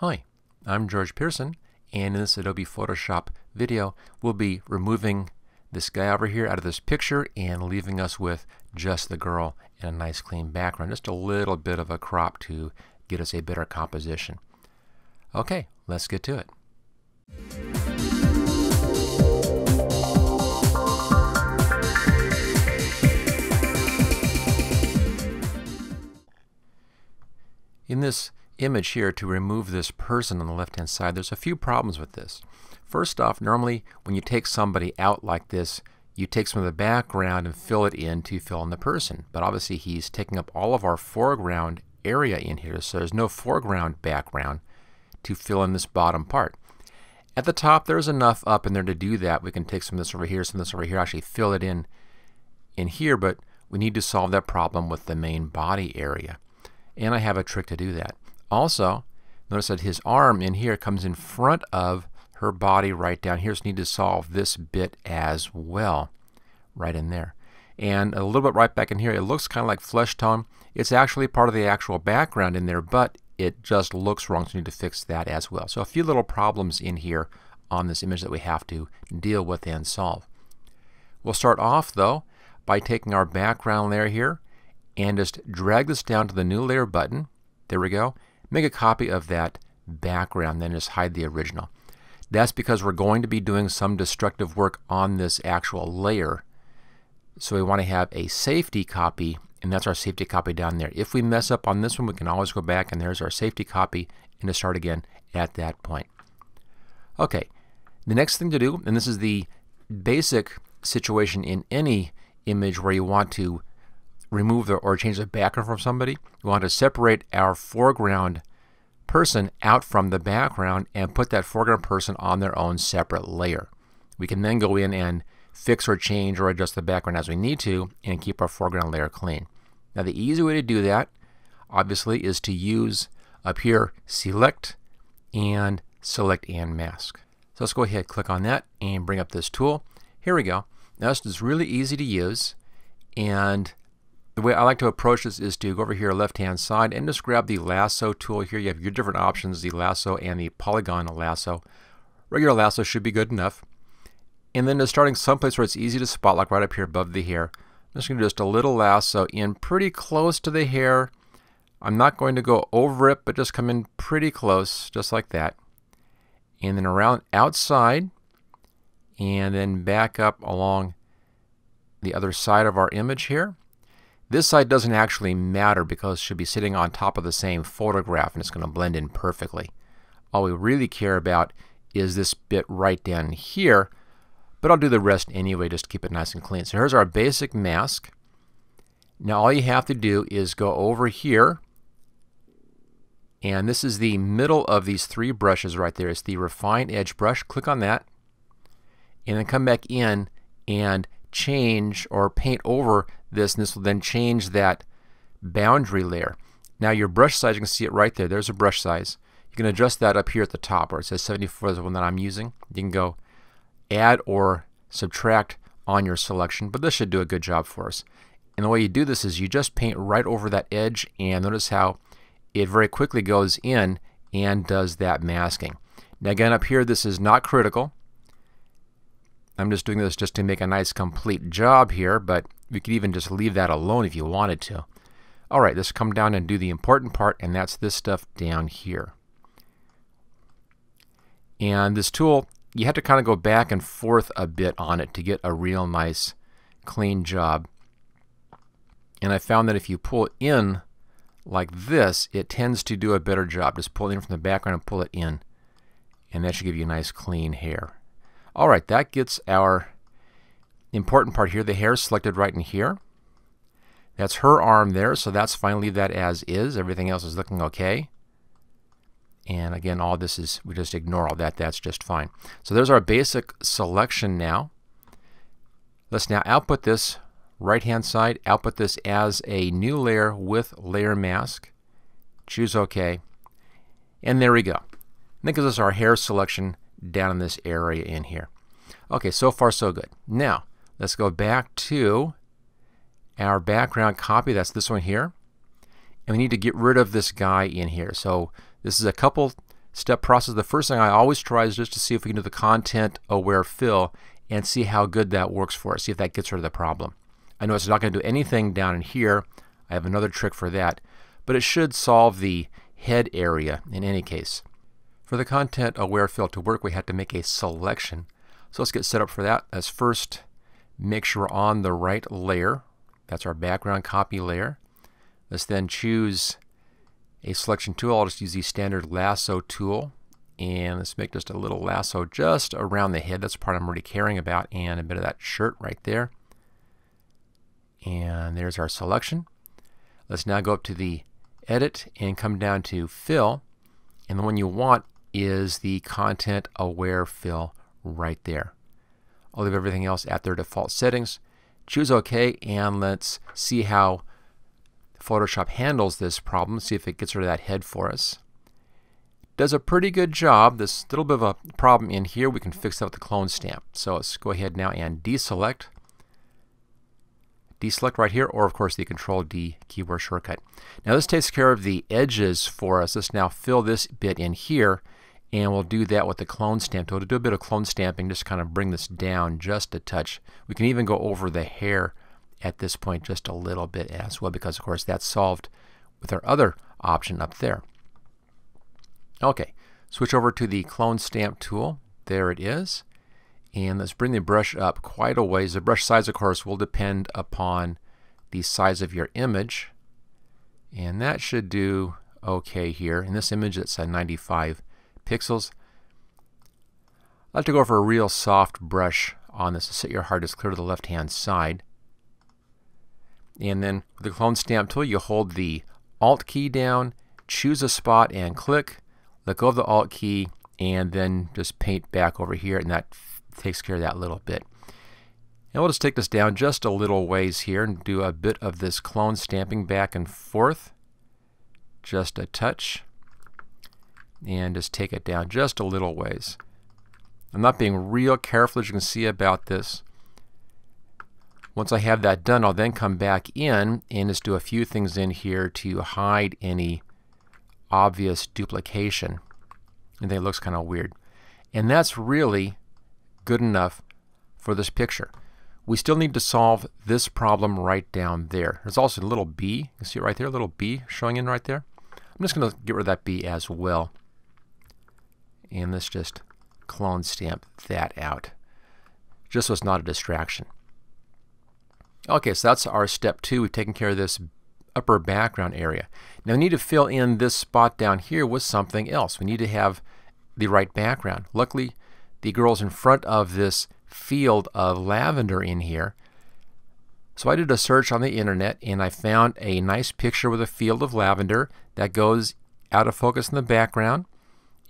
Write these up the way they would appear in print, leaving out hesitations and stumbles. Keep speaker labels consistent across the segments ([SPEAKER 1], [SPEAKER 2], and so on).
[SPEAKER 1] Hi, I'm George Pearson, and in this Adobe Photoshop video we'll be removing this guy over here out of this picture and leaving us with just the girl and a nice clean background, just a little bit of a crop to get us a better composition. Okay, let's get to it. In this image here, to remove this person on the left hand side, there's a few problems with this. First off, normally when you take somebody out like this, you take some of the background and fill it in to fill in the person. But obviously he's taking up all of our foreground area in here, so there's no foreground background to fill in this bottom part. At the top there's enough up in there to do that. We can take some of this over here, some of this over here, actually fill it in here, but we need to solve that problem with the main body area. And I have a trick to do that. Also, notice that his arm in here comes in front of her body right down here, so we need to solve this bit as well, right in there. And a little bit right back in here, it looks kind of like flesh tone. It's actually part of the actual background in there, but it just looks wrong, so we need to fix that as well. So a few little problems in here on this image that we have to deal with and solve. We'll start off though by taking our background layer here and just drag this down to the new layer button. There we go. Make a copy of that background, then just hide the original. That's because we're going to be doing some destructive work on this actual layer. So we want to have a safety copy, and that's our safety copy down there. If we mess up on this one, we can always go back and there's our safety copy and to start again at that point. Okay, the next thing to do, and this is the basic situation in any image where you want to remove or change the background from somebody, we want to separate our foreground person out from the background and put that foreground person on their own separate layer. We can then go in and fix or change or adjust the background as we need to and keep our foreground layer clean. Now the easy way to do that obviously is to use up here select and mask. So let's go ahead, click on that and bring up this tool. Here we go. Now this is really easy to use, and the way I like to approach this is to go over here left hand side and just grab the lasso tool here. You have your different options, the lasso and the polygon lasso. Regular lasso should be good enough. And then just starting someplace where it's easy to spot, like right up here above the hair. I'm just going to do just a little lasso in pretty close to the hair. I'm not going to go over it, but just come in pretty close, just like that. And then around outside, and then back up along the other side of our image here. This side doesn't actually matter because it should be sitting on top of the same photograph and it's going to blend in perfectly. All we really care about is this bit right down here, but I'll do the rest anyway just to keep it nice and clean. So here's our basic mask. Now all you have to do is go over here, and this is the middle of these three brushes right there. It's the Refine Edge brush. Click on that and then come back in and change or paint over this, and this will then change that boundary layer. Now your brush size, you can see it right there. There's a brush size. You can adjust that up here at the top where it says 74 is the one that I'm using. You can go add or subtract on your selection, but this should do a good job for us. And the way you do this is you just paint right over that edge, and notice how it very quickly goes in and does that masking. Now again, up here this is not critical. I'm just doing this just to make a nice complete job here, but you could even just leave that alone if you wanted to. Alright, let's come down and do the important part, and that's this stuff down here. And this tool, you have to kind of go back and forth a bit on it to get a real nice clean job. And I found that if you pull in like this, it tends to do a better job. Just pull it in from the background and pull it in, and that should give you a nice clean hair. Alright, that gets our important part here. The hair is selected right in here. That's her arm there, so that's fine. Leave that as is. Everything else is looking okay. And again, all this is, we just ignore all that. That's just fine. So there's our basic selection now. Let's now output this right hand side, output this as a new layer with layer mask. Choose OK. And there we go. And that gives us our hair selection down in this area in here. Okay, so far so good. Now let's go back to our background copy. That's this one here, and we need to get rid of this guy in here. So this is a couple step process, the first thing I always try is just to see if we can do the ContentAware Fill and see how good that works for us, see if that gets rid of the problem. I know it's not going to do anything down in here. I have another trick for that, but it should solve the head area in any case. For the ContentAware Fill to work, we have to make a selection. So let's get set up for that. Let's first make sure we're on the right layer. That's our background copy layer. Let's then choose a selection tool. I'll just use the standard lasso tool. And let's make just a little lasso just around the head. That's the part I'm really caring about. And a bit of that shirt right there. And there's our selection. Let's now go up to the Edit and come down to Fill. And the one you want is the ContentAware Fill right there. I'll leave everything else at their default settings. Choose OK, and let's see how Photoshop handles this problem. See if it gets rid of that head for us. Does a pretty good job. This little bit of a problem in here, we can fix that with the clone stamp. So let's go ahead now and deselect. Deselect right here, or of course the Control-D keyboard shortcut. Now this takes care of the edges for us. Let's now fill this bit in here, and we'll do that with the clone stamp tool. To do a bit of clone stamping, just kind of bring this down just a touch. We can even go over the hair at this point just a little bit as well, because of course that's solved with our other option up there. Okay, switch over to the clone stamp tool. There it is. And let's bring the brush up quite a ways. The brush size, of course, will depend upon the size of your image. And that should do okay here. In this image, it's at 95 pixels. I like to go for a real soft brush on this to set your hard disk clear to the left-hand side. And then with the clone stamp tool, you hold the Alt key down, choose a spot and click, let go of the Alt key, and then just paint back over here, and that takes care of that little bit. And we'll just take this down just a little ways here and do a bit of this clone stamping back and forth. Just a touch. And just take it down just a little ways. I'm not being real careful, as you can see, about this. Once I have that done, I'll then come back in and just do a few things in here to hide any obvious duplication. And it looks kind of weird. And that's really good enough for this picture. We still need to solve this problem right down there. There's also a little B. You can see it right there, a little B showing in right there. I'm just going to get rid of that B as well. And let's just clone stamp that out, just so it's not a distraction. Okay, so that's our step 2. We've taken care of this upper background area. Now we need to fill in this spot down here with something else. We need to have the right background. Luckily, the girl's in front of this field of lavender in here. So I did a search on the internet and I found a nice picture with a field of lavender that goes out of focus in the background.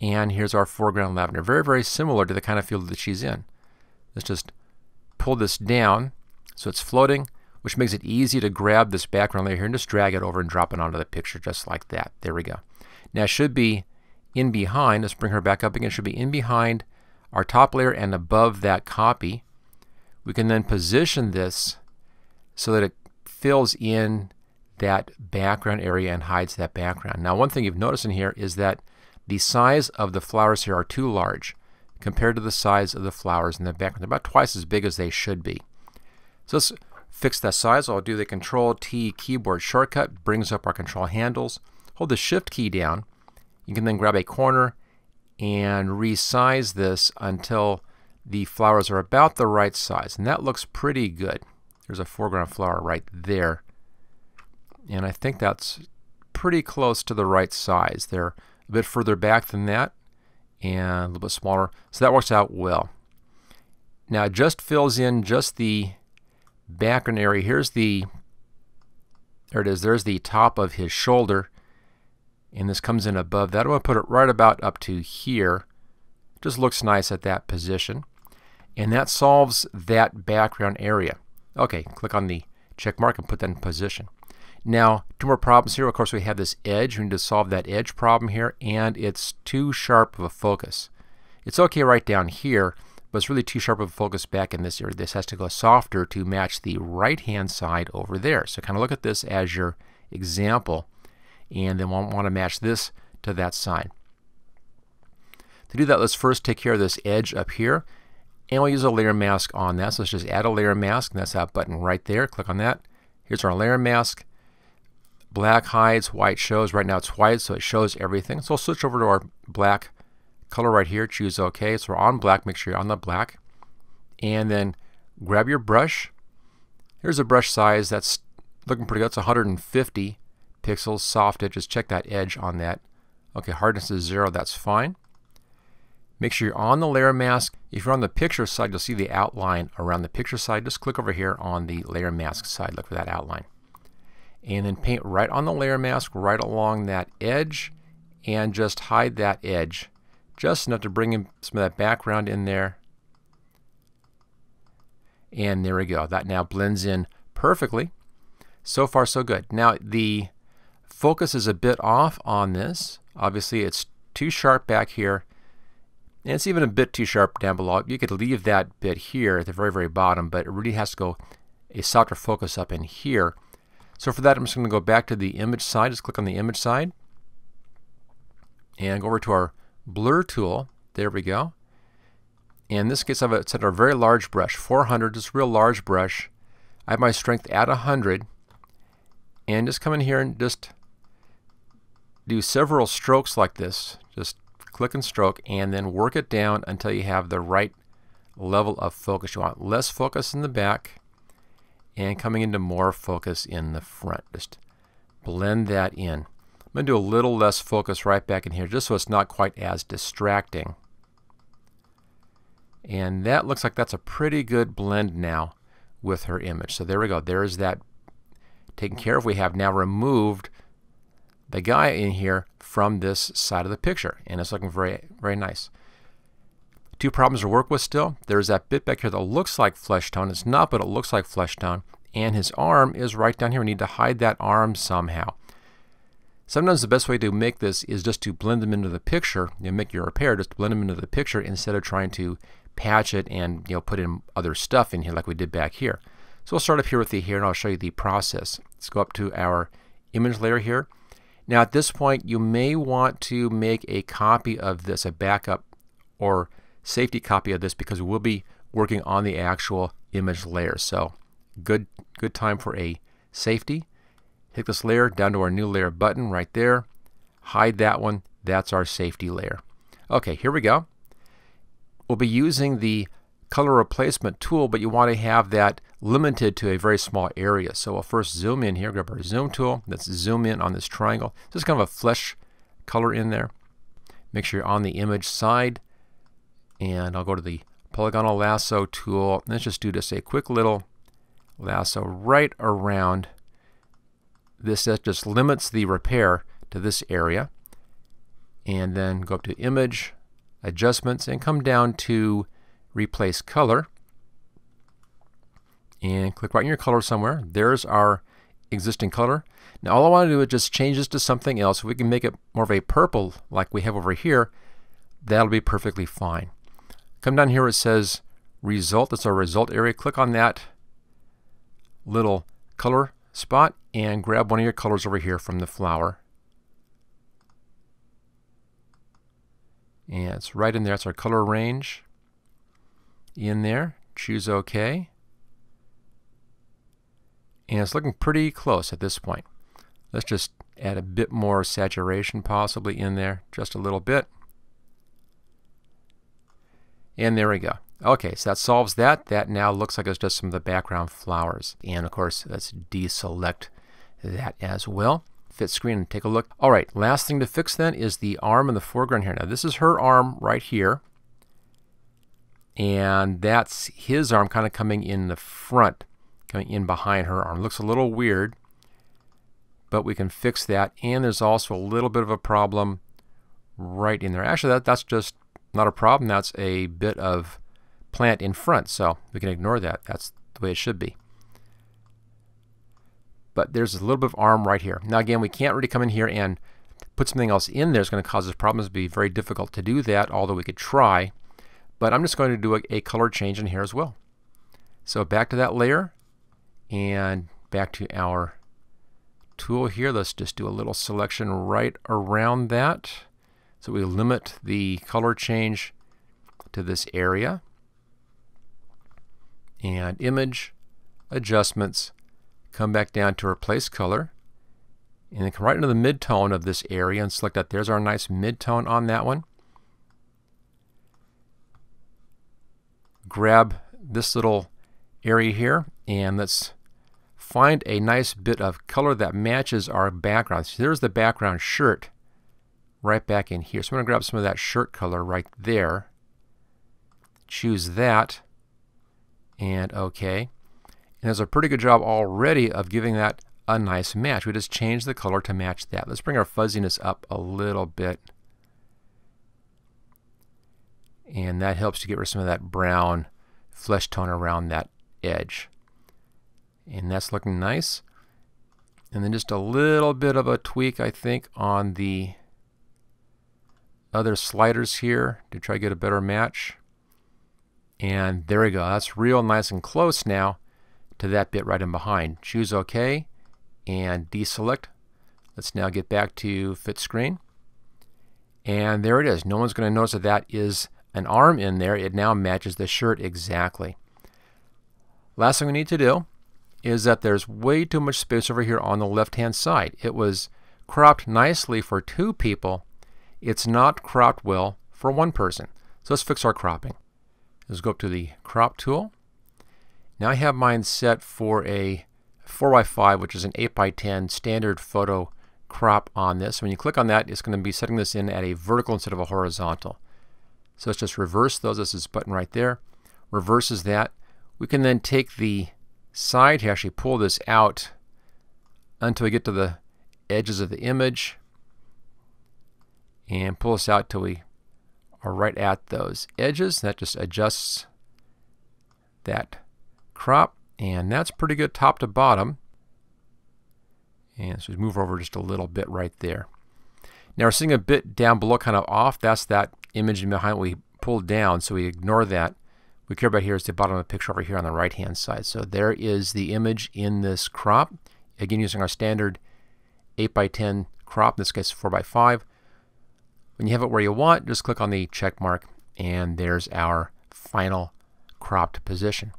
[SPEAKER 1] And here's our foreground lavender. Very, very similar to the kind of field that she's in. Let's just pull this down so it's floating, which makes it easy to grab this background layer here and just drag it over and drop it onto the picture just like that. There we go. Now it should be in behind. Let's bring her back up again. It should be in behind our top layer and above that copy. We can then position this so that it fills in that background area and hides that background. Now one thing you've noticed in here is that the size of the flowers here are too large compared to the size of the flowers in the background. They're about twice as big as they should be. So let's fix that size. I'll do the Control-T keyboard shortcut, brings up our control handles. Hold the Shift key down. You can then grab a corner and resize this until the flowers are about the right size. And that looks pretty good. There's a foreground flower right there. And I think that's pretty close to the right size. They're a bit further back than that and a little bit smaller. So that works out well. Now it just fills in just the background area. Here's the, there it is, there's the top of his shoulder. And this comes in above that. I'm going to put it right about up to here. Just looks nice at that position. And that solves that background area. Okay, click on the check mark and put that in position. Now, 2 more problems here. Of course, we have this edge. We need to solve that edge problem here, and it's too sharp of a focus. It's okay right down here, but it's really too sharp of a focus back in this area. This has to go softer to match the right-hand side over there. So kind of look at this as your example, and then we'll want to match this to that side. To do that, let's first take care of this edge up here, and we'll use a layer mask on that. So let's just add a layer mask, and that's that button right there. Click on that. Here's our layer mask. Black hides, white shows. Right now it's white, so it shows everything. So we'll switch over to our black color right here. Choose OK. So we're on black. Make sure you're on the black. And then grab your brush. Here's a brush size that's looking pretty good. It's 150 pixels. Soft edge. Just check that edge on that. Okay, hardness is 0. That's fine. Make sure you're on the layer mask. If you're on the picture side, you'll see the outline around the picture side. Just click over here on the layer mask side. Look for that outline. And then paint right on the layer mask, right along that edge, and just hide that edge. Just enough to bring in some of that background in there. And there we go. That now blends in perfectly. So far, so good. Now, the focus is a bit off on this. Obviously, it's too sharp back here. And it's even a bit too sharp down below. You could leave that bit here at the very, very bottom, but it really has to go a softer focus up in here. So for that, I'm just going to go back to the image side. Just click on the image side. And go over to our blur tool. There we go. In this case, I've set a very large brush, 400, just a real large brush. I have my strength at 100. And just come in here and just do several strokes like this. Just click and stroke, and then work it down until you have the right level of focus. You want less focus in the back and coming into more focus in the front. Just blend that in. I'm going to do a little less focus right back in here just so it's not quite as distracting. And that looks like that's a pretty good blend now with her image. So there we go. There's that taken care of. We have now removed the guy in here from this side of the picture, and it's looking very, very nice. Two problems to work with still. There's that bit back here that looks like flesh tone. It's not, but it looks like flesh tone. And his arm is right down here. We need to hide that arm somehow. Sometimes the best way to make this is just to blend them into the picture. You make your repair, just blend them into the picture instead of trying to patch it and put in other stuff in here like we did back here. So we'll start up here with the hair, and I'll show you the process. Let's go up to our image layer here. Now at this point, you may want to make a copy of this, a backup or safety copy of this, because we'll be working on the actual image layer. So good time for a safety. Take this layer down to our new layer button right there. Hide that one. That's our safety layer. Okay, here we go. We'll be using the color replacement tool, but you want to have that limited to a very small area. So we'll first zoom in here, grab our zoom tool. Let's zoom in on this triangle. Just kind of a flesh color in there. Make sure you're on the image side. And I'll go to the polygonal lasso tool. Let's just do just a quick little lasso right around this. That just limits the repair to this area. And then go up to image, adjustments, and come down to replace color. And click right in your color somewhere. There's our existing color. Now all I want to do is just change this to something else. If we can make it more of a purple like we have over here, that'll be perfectly fine. Come down here where it says result. That's our result area. Click on that little color spot and grab one of your colors over here from the flower. And it's right in there. It's our color range. In there. Choose OK. And it's looking pretty close at this point. Let's just add a bit more saturation possibly in there, just a little bit. And there we go. Okay, so that solves that. That now looks like it's just some of the background flowers. And of course, let's deselect that as well. Fit screen and take a look. All right, last thing to fix then is the arm in the foreground here. Now this is her arm right here. And that's his arm kind of coming in the front, coming in behind her arm. Looks a little weird, but we can fix that. And there's also a little bit of a problem right in there. Actually, that's just not a problem. That's a bit of plant in front, so we can ignore that. That's the way it should be. But there's a little bit of arm right here. Now again, we can't really come in here and put something else in there. It's going to cause us problems. It'd be very difficult to do that, although we could try. But I'm just going to do a color change in here as well. So back to that layer and back to our tool here. Let's just do a little selection right around that. So we limit the color change to this area. And image, adjustments, come back down to replace color. And then come right into the mid-tone of this area and select that. There's our nice mid-tone on that one. Grab this little area here and let's find a nice bit of color that matches our background. So there's the background shirt right back in here. So I'm going to grab some of that shirt color right there. Choose that and OK. And there's a pretty good job already of giving that a nice match. We just changed the color to match that. Let's bring our fuzziness up a little bit. And that helps to get rid of some of that brown flesh tone around that edge. And that's looking nice. And then just a little bit of a tweak, I think, on the other sliders here to try to get a better match. And there we go. That's real nice and close now to that bit right in behind. Choose OK and deselect. Let's now get back to fit screen. And there it is. No one's going to notice that that is an arm in there. It now matches the shirt exactly. Last thing we need to do is that there's way too much space over here on the left hand side. It was cropped nicely for 2 people. It's not cropped well for 1 person. So let's fix our cropping. Let's go up to the crop tool. Now I have mine set for a 4x5, which is an 8x10 standard photo crop on this. When you click on that, it's going to be setting this in at a vertical instead of a horizontal. So let's just reverse those. This is this button right there. Reverses that. We can then take the side to actually pull this out until we get to the edges of the image and pull this out till we are right at those edges. That just adjusts that crop, and that's pretty good top to bottom. And so we move over just a little bit right there. Now we're seeing a bit down below kind of off. That's that image behind we pulled down, so we ignore that. What we care about here is the bottom of the picture over here on the right hand side. So there is the image in this crop. Again, using our standard 8x10 crop, in this case 4x5. When you have it where you want, just click on the check mark and there's our final cropped position.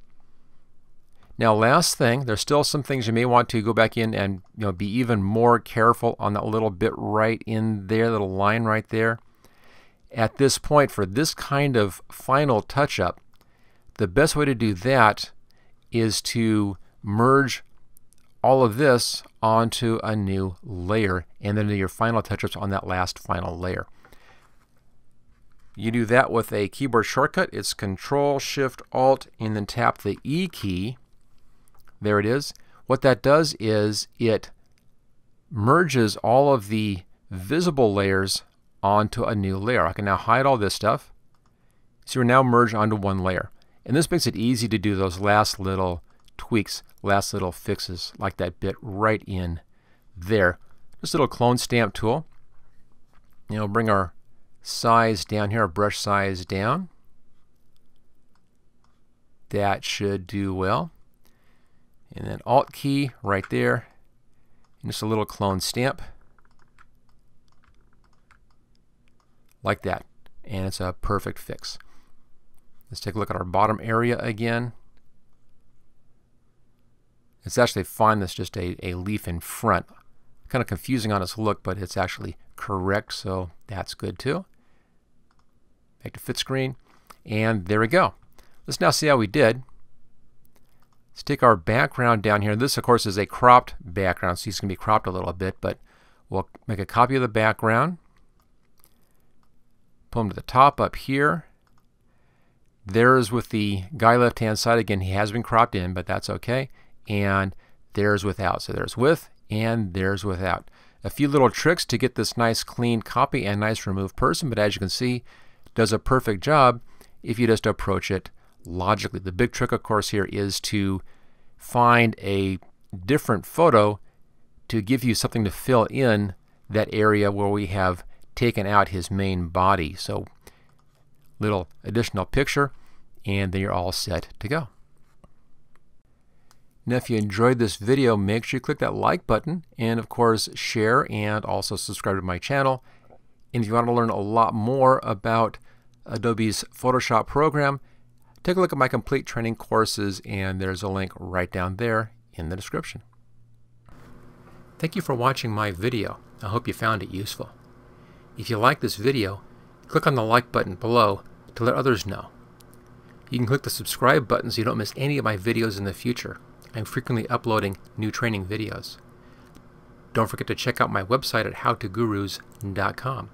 [SPEAKER 1] Now last thing, there's still some things you may want to go back in and be even more careful on that little bit right in there, little line right there. At this point, for this kind of final touch-up, the best way to do that is to merge all of this onto a new layer and then do your final touch-ups on that last final layer. You do that with a keyboard shortcut. It's Control-Shift-Alt and then tap the E key. There it is. What that does is it merges all of the visible layers onto a new layer. I can now hide all this stuff. So we're now merged onto one layer. And this makes it easy to do those last little tweaks, last little fixes like that bit right in there. This little clone stamp tool. Bring our size down here, our brush size down. That should do well. And then Alt key right there. And just a little clone stamp. Like that. And it's a perfect fix. Let's take a look at our bottom area again. It's actually fine. That's just a leaf in front. Kind of confusing on its look, but it's actually correct, so that's good too. Back to fit screen, and there we go. Let's now see how we did. Let's take our background down here. This, of course, is a cropped background, so it's going to be cropped a little bit, but we'll make a copy of the background. Pull him to the top up here. There's with the guy left-hand side. Again, he has been cropped in, but that's okay. And there's without. So there's with and there's without. A few little tricks to get this nice clean copy and nice remove person, but as you can see, it does a perfect job if you just approach it logically. The big trick, of course, here is to find a different photo to give you something to fill in that area where we have taken out his main body. So little additional picture, and then you're all set to go. Now if you enjoyed this video, make sure you click that like button and of course share and also subscribe to my channel. And if you want to learn a lot more about Adobe's Photoshop program, take a look at my complete training courses, and there's a link right down there in the description. Thank you for watching my video. I hope you found it useful. If you like this video, click on the like button below to let others know. You can click the subscribe button so you don't miss any of my videos in the future. I'm frequently uploading new training videos. Don't forget to check out my website at howtogurus.com.